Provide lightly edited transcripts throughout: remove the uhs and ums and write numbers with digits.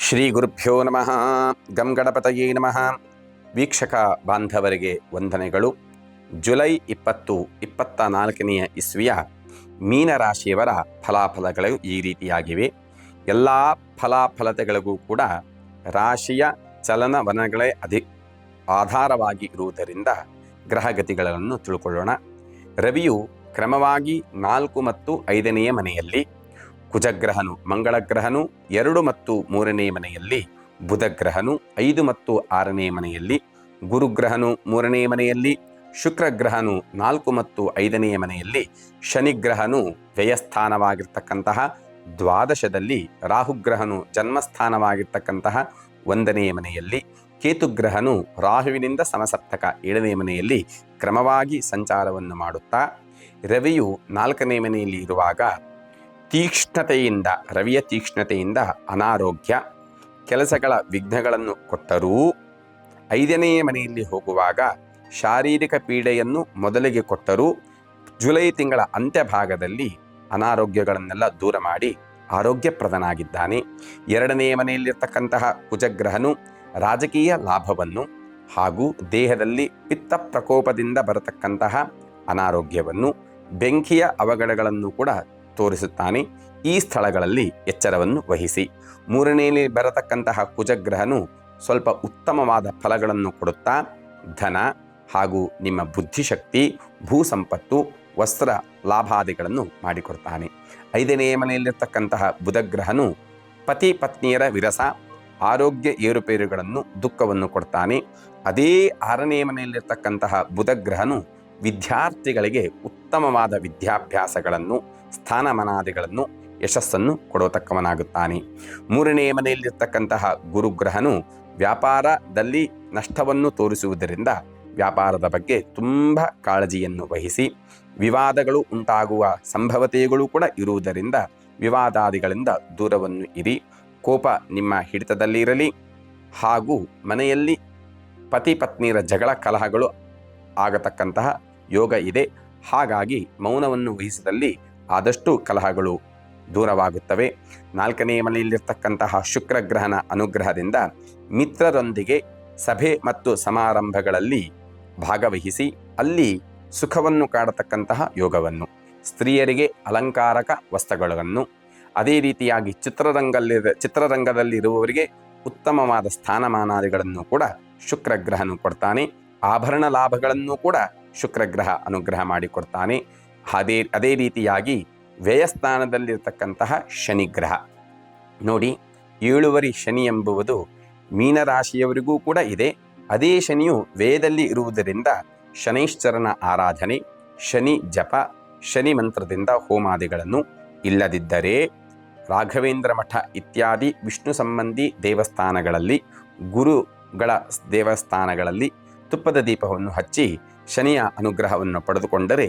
ಶ್ರೀ ಗುರುಭ್ಯೋ ನಮಃ. ಗಂ ಗಣಪತಯೇ ನಮಃ. ವೀಕ್ಷಕ ಬಾಂಧವರಿಗೆ ವಂದನೆಗಳು. ಜುಲೈ 2024 ಇಸ್ವಿಯ ಮೀನರಾಶಿಯವರ ಫಲಾಫಲಗಳು ಈ ರೀತಿಯಾಗಿವೆ. ಎಲ್ಲ ಫಲಾಫಲತೆಗಳಿಗೂ ಕೂಡ ರಾಶಿಯ ಚಲನವಲನಗಳೇ ಆಧಾರವಾಗಿ ಇರುವುದರಿಂದ ಗ್ರಹಗತಿಗಳನ್ನು ತಿಳ್ಕೊಳ್ಳೋಣ. ರವಿಯು ಕ್ರಮವಾಗಿ 4 ಮತ್ತು 5ನೇ ಮನೆಯಲ್ಲಿ, ಕುಜಗ್ರಹನು ಮಂಗಳಗ್ರಹನು 2 ಮತ್ತು 3ನೇ ಮನೆಯಲ್ಲಿ, ಬುಧಗ್ರಹನು 5 ಮತ್ತು 6ನೇ ಮನೆಯಲ್ಲಿ, ಗುರುಗ್ರಹನು 3ನೇ ಮನೆಯಲ್ಲಿ, ಶುಕ್ರಗ್ರಹನು 4 ಮತ್ತು 5ನೇ ಮನೆಯಲ್ಲಿ, ಶನಿಗ್ರಹನು ವ್ಯಯಸ್ಥಾನವಾಗಿರ್ತಕ್ಕಂತಹ ದ್ವಾದಶದಲ್ಲಿ, ರಾಹುಗ್ರಹನು ಜನ್ಮಸ್ಥಾನವಾಗಿರ್ತಕ್ಕಂತಹ 1ನೇ ಮನೆಯಲ್ಲಿ, ಕೇತುಗ್ರಹನು ರಾಹುವಿನಿಂದ ಸಮಸಪ್ತಕ 7ನೇ ಮನೆಯಲ್ಲಿ ಕ್ರಮವಾಗಿ ಸಂಚಾರವನ್ನು ಮಾಡುತ್ತಾ, ರವಿಯು 4ನೇ ಮನೆಯಲ್ಲಿ ಇರುವಾಗ ತೀಕ್ಷ್ಣತೆಯಿಂದ, ರವಿಯ ತೀಕ್ಷ್ಣತೆಯಿಂದ ಅನಾರೋಗ್ಯ, ಕೆಲಸಗಳ ವಿಘ್ನಗಳನ್ನು ಕೊಟ್ಟರೂ, 5ನೇ ಮನೆಯಲ್ಲಿ ಹೋಗುವಾಗ ಶಾರೀರಿಕ ಪೀಡೆಯನ್ನು ಮೊದಲಿಗೆ ಕೊಟ್ಟರೂ, ಜುಲೈ ತಿಂಗಳ ಅಂತ್ಯಭಾಗದಲ್ಲಿ ಅನಾರೋಗ್ಯಗಳನ್ನೆಲ್ಲ ದೂರ ಮಾಡಿ ಆರೋಗ್ಯಪ್ರದನಾಗಿದ್ದಾನೆ. 2ನೇ ಮನೆಯಲ್ಲಿರ್ತಕ್ಕಂತಹ ಕುಜಗ್ರಹನು ರಾಜಕೀಯ ಲಾಭವನ್ನು ಹಾಗೂ ದೇಹದಲ್ಲಿ ಪಿತ್ತ ಪ್ರಕೋಪದಿಂದ ಬರತಕ್ಕಂತಹ ಅನಾರೋಗ್ಯವನ್ನು, ಬೆಂಕಿಯ ಅವಘಡಗಳನ್ನು ಕೂಡ ತೋರಿಸುತ್ತಾನೆ. ಈ ಸ್ಥಳಗಳಲ್ಲಿ ಎಚ್ಚರವನ್ನು ವಹಿಸಿ. 3ನೇಲಿ ಬರತಕ್ಕಂತಹ ಕುಜಗ್ರಹನು ಸ್ವಲ್ಪ ಉತ್ತಮವಾದ ಫಲಗಳನ್ನು ಕೊಡುತ್ತಾ ಧನ ಹಾಗೂ ನಿಮ್ಮ ಬುದ್ಧಿಶಕ್ತಿ, ಭೂ ಸಂಪತ್ತು, ವಸ್ತ್ರ ಲಾಭಾದಿಗಳನ್ನು ಮಾಡಿಕೊಡ್ತಾನೆ. 5ನೇ ಮನೆಯಲ್ಲಿರ್ತಕ್ಕಂತಹ ಬುಧಗ್ರಹನು ಪತಿ ಪತ್ನಿಯರ ವಿರಸ, ಆರೋಗ್ಯ ಏರುಪೇರುಗಳನ್ನು, ದುಃಖವನ್ನು ಕೊಡ್ತಾನೆ. ಅದೇ 6ನೇ ಮನೆಯಲ್ಲಿರ್ತಕ್ಕಂತಹ ಬುಧಗ್ರಹನು ವಿದ್ಯಾರ್ಥಿಗಳಿಗೆ ಉತ್ತಮವಾದ ವಿದ್ಯಾಭ್ಯಾಸಗಳನ್ನು, ಸ್ಥಾನಮಾನಾದಿಗಳನ್ನು, ಯಶಸ್ಸನ್ನು ಕೊಡತಕ್ಕವನಾಗುತ್ತಾನೆ. 3ನೇ ಮನೆಯಲ್ಲಿರ್ತಕ್ಕಂತಹ ಗುರುಗ್ರಹನು ವ್ಯಾಪಾರದಲ್ಲಿ ನಷ್ಟವನ್ನು ತೋರಿಸುವುದರಿಂದ ವ್ಯಾಪಾರದ ಬಗ್ಗೆ ತುಂಬ ಕಾಳಜಿಯನ್ನು ವಹಿಸಿ, ವಿವಾದಗಳು ಉಂಟಾಗುವ ಸಂಭವತೆಗಳು ಕೂಡ ಇರುವುದರಿಂದ ವಿವಾದಾದಿಗಳಿಂದ ದೂರವನ್ನು ಇರಿ. ಕೋಪ ನಿಮ್ಮ ಹಿಡಿತದಲ್ಲಿರಲಿ. ಹಾಗೂ ಮನೆಯಲ್ಲಿ ಪತಿ ಪತ್ನಿಯರ ಜಗಳ ಕಲಹಗಳು ಆಗತಕ್ಕಂತಹ ಯೋಗ ಇದೆ. ಹಾಗಾಗಿ ಮೌನವನ್ನು ವಹಿಸಿದಲ್ಲಿ ಆದಷ್ಟು ಕಲಹಗಳು ದೂರವಾಗುತ್ತವೆ. 4ನೇ ಮನೆಯಲ್ಲಿರ್ತಕ್ಕಂತಹ ಶುಕ್ರಗ್ರಹನ ಅನುಗ್ರಹದಿಂದ ಮಿತ್ರರೊಂದಿಗೆ ಸಭೆ ಮತ್ತು ಸಮಾರಂಭಗಳಲ್ಲಿ ಭಾಗವಹಿಸಿ ಅಲ್ಲಿ ಸುಖವನ್ನು ಕಾಡತಕ್ಕಂತಹ ಯೋಗವನ್ನು, ಸ್ತ್ರೀಯರಿಗೆ ಅಲಂಕಾರಕ ವಸ್ತ್ರಗಳನ್ನು, ಅದೇ ರೀತಿಯಾಗಿ ಚಿತ್ರರಂಗದಲ್ಲಿರುವವರಿಗೆ ಉತ್ತಮವಾದ ಸ್ಥಾನಮಾನಾದಿಗಳನ್ನು ಕೂಡ ಶುಕ್ರಗ್ರಹನು ಕೊಡ್ತಾನೆ. ಆಭರಣ ಲಾಭಗಳನ್ನು ಕೂಡ ಶುಕ್ರಗ್ರಹ ಅನುಗ್ರಹ ಮಾಡಿಕೊಡ್ತಾನೆ. ಅದೇ ರೀತಿಯಾಗಿ ವ್ಯಯಸ್ಥಾನದಲ್ಲಿರ್ತಕ್ಕಂತಹ ಶನಿಗ್ರಹ ನೋಡಿ, 7 ಶನಿ ಎಂಬುವುದು ಮೀನರಾಶಿಯವರಿಗೂ ಕೂಡ ಇದೆ. ಅದೇ ಶನಿಯು ವ್ಯಯದಲ್ಲಿ ಇರುವುದರಿಂದ ಶನೈಶ್ಚರನ ಆರಾಧನೆ, ಶನಿ ಜಪ, ಶನಿ ಮಂತ್ರದಿಂದ ಹೋಮಾದಿಗಳನ್ನು, ಇಲ್ಲದಿದ್ದರೆ ರಾಘವೇಂದ್ರ ಮಠ ಇತ್ಯಾದಿ ವಿಷ್ಣು ಸಂಬಂಧಿ ದೇವಸ್ಥಾನಗಳಲ್ಲಿ, ಗುರುಗಳ ದೇವಸ್ಥಾನಗಳಲ್ಲಿ ತುಪ್ಪದ ದೀಪವನ್ನು ಹಚ್ಚಿ ಶನಿಯ ಅನುಗ್ರಹವನ್ನು ಪಡೆದುಕೊಂಡರೆ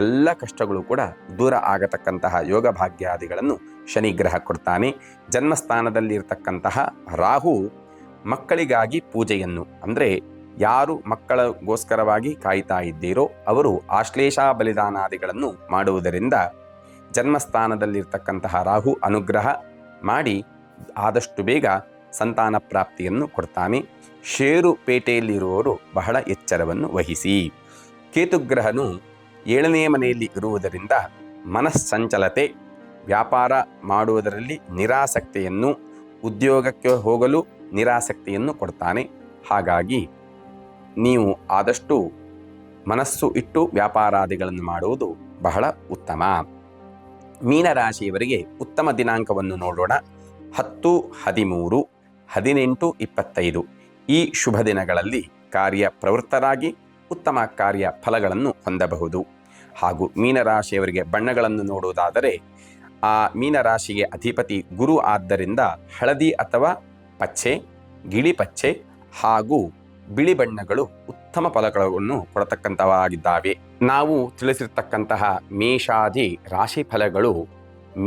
ಎಲ್ಲ ಕಷ್ಟಗಳು ಕೂಡ ದೂರ ಆಗತಕ್ಕಂತಹ ಯೋಗ ಭಾಗ್ಯಾದಿಗಳನ್ನು ಶನಿಗ್ರಹ ಕೊಡ್ತಾನೆ. ಜನ್ಮಸ್ಥಾನದಲ್ಲಿರ್ತಕ್ಕಂತಹ ರಾಹು ಮಕ್ಕಳಿಗಾಗಿ ಪೂಜೆಯನ್ನು, ಅಂದರೆ ಯಾರು ಮಕ್ಕಳಿಗೋಸ್ಕರವಾಗಿ ಕಾಯ್ತಾ ಇದ್ದೀರೋ ಅವರು ಆಶ್ಲೇಷ ಬಲಿದಾನಾದಿಗಳನ್ನು ಮಾಡುವುದರಿಂದ ಜನ್ಮಸ್ಥಾನದಲ್ಲಿರ್ತಕ್ಕಂತಹ ರಾಹು ಅನುಗ್ರಹ ಮಾಡಿ ಆದಷ್ಟು ಬೇಗ ಸಂತಾನ ಪ್ರಾಪ್ತಿಯನ್ನು ಕೊಡ್ತಾನೆ. ಷೇರು ಪೇಟೆಯಲ್ಲಿರುವವರು ಬಹಳ ಎಚ್ಚರವನ್ನು ವಹಿಸಿ. ಕೇತುಗ್ರಹನು 7ನೇ ಮನೆಯಲ್ಲಿ ಇರುವುದರಿಂದ ಮನಸ್ಸಂಚಲತೆ, ವ್ಯಾಪಾರ ಮಾಡುವುದರಲ್ಲಿ ನಿರಾಸಕ್ತಿಯನ್ನು, ಉದ್ಯೋಗಕ್ಕೆ ಹೋಗಲು ನಿರಾಸಕ್ತಿಯನ್ನು ಕೊಡ್ತಾನೆ. ಹಾಗಾಗಿ ನೀವು ಆದಷ್ಟು ಮನಸ್ಸು ಇಟ್ಟು ವ್ಯಾಪಾರಾದಿಗಳನ್ನು ಮಾಡುವುದು ಬಹಳ ಉತ್ತಮ. ಮೀನರಾಶಿಯವರಿಗೆ ಉತ್ತಮ ದಿನಾಂಕವನ್ನು ನೋಡೋಣ. 10, 13, 18, 25 ಈ ಶುಭ ದಿನಗಳಲ್ಲಿ ಕಾರ್ಯ ಪ್ರವೃತ್ತರಾಗಿ ಉತ್ತಮ ಕಾರ್ಯ ಫಲಗಳನ್ನು ಹೊಂದಬಹುದು. ಹಾಗೂ ಮೀನರಾಶಿಯವರಿಗೆ ಬಣ್ಣಗಳನ್ನು ನೋಡುವುದಾದರೆ, ಆ ಮೀನರಾಶಿಗೆ ಅಧಿಪತಿ ಗುರು ಆದ್ದರಿಂದ ಹಳದಿ ಅಥವಾ ಪಚ್ಚೆ, ಗಿಳಿ ಪಚ್ಚೆ ಹಾಗೂ ಬಿಳಿ ಬಣ್ಣಗಳು ಉತ್ತಮ ಫಲಗಳನ್ನು ಕೊಡತಕ್ಕಂಥವಾಗಿದ್ದಾವೆ. ನಾವು ತಿಳಿಸಿರ್ತಕ್ಕಂತಹ ಮೇಷಾದಿ ರಾಶಿ ಫಲಗಳು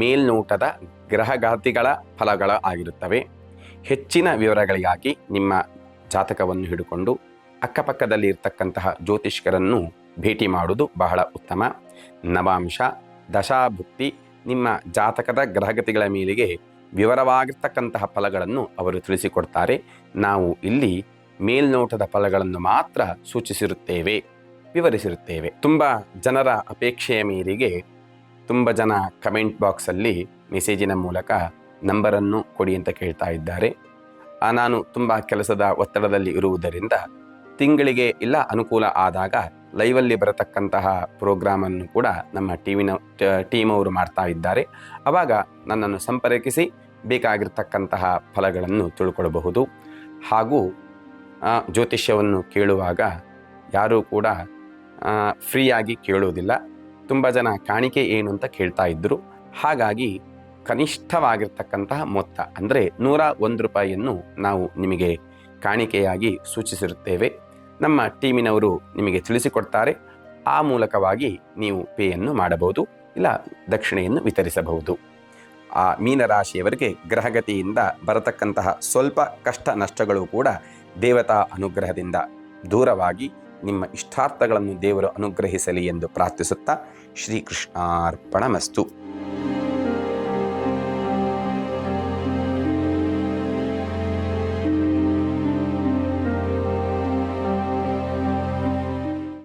ಮೇಲ್ನೋಟದ ಗ್ರಹಗಾತಿಗಳ ಫಲಗಳ ಆಗಿರುತ್ತವೆ. ಹೆಚ್ಚಿನ ವಿವರಗಳಿಗಾಗಿ ನಿಮ್ಮ ಜಾತಕವನ್ನು ಹಿಡಿಕೊಂಡು ಅಕ್ಕಪಕ್ಕದಲ್ಲಿ ಇರ್ತಕ್ಕಂತಹ ಜ್ಯೋತಿಷ್ಕರನ್ನು ಭೇಟಿ ಮಾಡುವುದು ಬಹಳ ಉತ್ತಮ. ನವಾಂಶ, ದಶಾಭುಕ್ತಿ ನಿಮ್ಮ ಜಾತಕದ ಗ್ರಹಗತಿಗಳ ಮೇಲೆಗೆ ವಿವರವಾಗಿರ್ತಕ್ಕಂತಹ ಫಲಗಳನ್ನು ಅವರು ತಿಳಿಸಿಕೊಡ್ತಾರೆ. ನಾವು ಇಲ್ಲಿ ಮೇಲ್ನೋಟದ ಫಲಗಳನ್ನು ಮಾತ್ರ ಸೂಚಿಸಿರುತ್ತೇವೆ, ವಿವರಿಸಿರುತ್ತೇವೆ. ತುಂಬ ಜನರ ಅಪೇಕ್ಷೆಯ ಮೇರೆಗೆ ತುಂಬ ಜನ ಕಮೆಂಟ್ ಬಾಕ್ಸಲ್ಲಿ ಮೆಸೇಜಿನ ಮೂಲಕ ನಂಬರನ್ನು ಕೊಡಿ ಅಂತ ಕೇಳ್ತಾ ಇದ್ದಾರೆ. ನಾನು ತುಂಬ ಕೆಲಸದ ಒತ್ತಡದಲ್ಲಿ ಇರುವುದರಿಂದ ತಿಂಗಳಿಗೆ ಇಲ್ಲ ಅನುಕೂಲ ಆದಾಗ ಲೈವಲ್ಲಿ ಬರತಕ್ಕಂತಹ ಪ್ರೋಗ್ರಾಮನ್ನು ಕೂಡ ನಮ್ಮ ಟೀಮ್ ಅವರು ಮಾಡ್ತಾ ಇದ್ದಾರೆ. ಆವಾಗ ನನ್ನನ್ನು ಸಂಪರ್ಕಿಸಿ ಬೇಕಾಗಿರ್ತಕ್ಕಂತಹ ಫಲಗಳನ್ನು ತಿಳ್ಕೊಳ್ಬಹುದು. ಹಾಗೂ ಜ್ಯೋತಿಷ್ಯವನ್ನು ಕೇಳುವಾಗ ಯಾರೂ ಕೂಡ ಫ್ರೀಯಾಗಿ ಕೇಳೋದಿಲ್ಲ. ತುಂಬ ಜನ ಕಾಣಿಕೆ ಏನು ಅಂತ ಕೇಳ್ತಾ ಇದ್ದರು. ಹಾಗಾಗಿ ಕನಿಷ್ಠವಾಗಿರ್ತಕ್ಕಂತಹ ಮೊತ್ತ ಅಂದರೆ 101 ರೂಪಾಯಿಯನ್ನು ನಾವು ನಿಮಗೆ ಕಾಣಿಕೆಯಾಗಿ ಸೂಚಿಸಿರುತ್ತೇವೆ. ನಮ್ಮ ಟೀಮಿನವರು ನಿಮಗೆ ತಿಳಿಸಿಕೊಡ್ತಾರೆ. ಆ ಮೂಲಕವಾಗಿ ನೀವು ಪೇಯನ್ನು ಮಾಡಬಹುದು, ಇಲ್ಲ ದಕ್ಷಿಣೆಯನ್ನು ವಿತರಿಸಬಹುದು. ಆ ಮೀನರಾಶಿಯವರಿಗೆ ಗ್ರಹಗತಿಯಿಂದ ಬರತಕ್ಕಂತಹ ಸ್ವಲ್ಪ ಕಷ್ಟ ನಷ್ಟಗಳು ಕೂಡ ದೇವತಾ ಅನುಗ್ರಹದಿಂದ ದೂರವಾಗಿ ನಿಮ್ಮ ಇಷ್ಟಾರ್ಥಗಳನ್ನು ದೇವರು ಅನುಗ್ರಹಿಸಲಿ ಎಂದು ಪ್ರಾರ್ಥಿಸುತ್ತಾ ಶ್ರೀಕೃಷ್ಣಾರ್ಪಣಮಸ್ತು.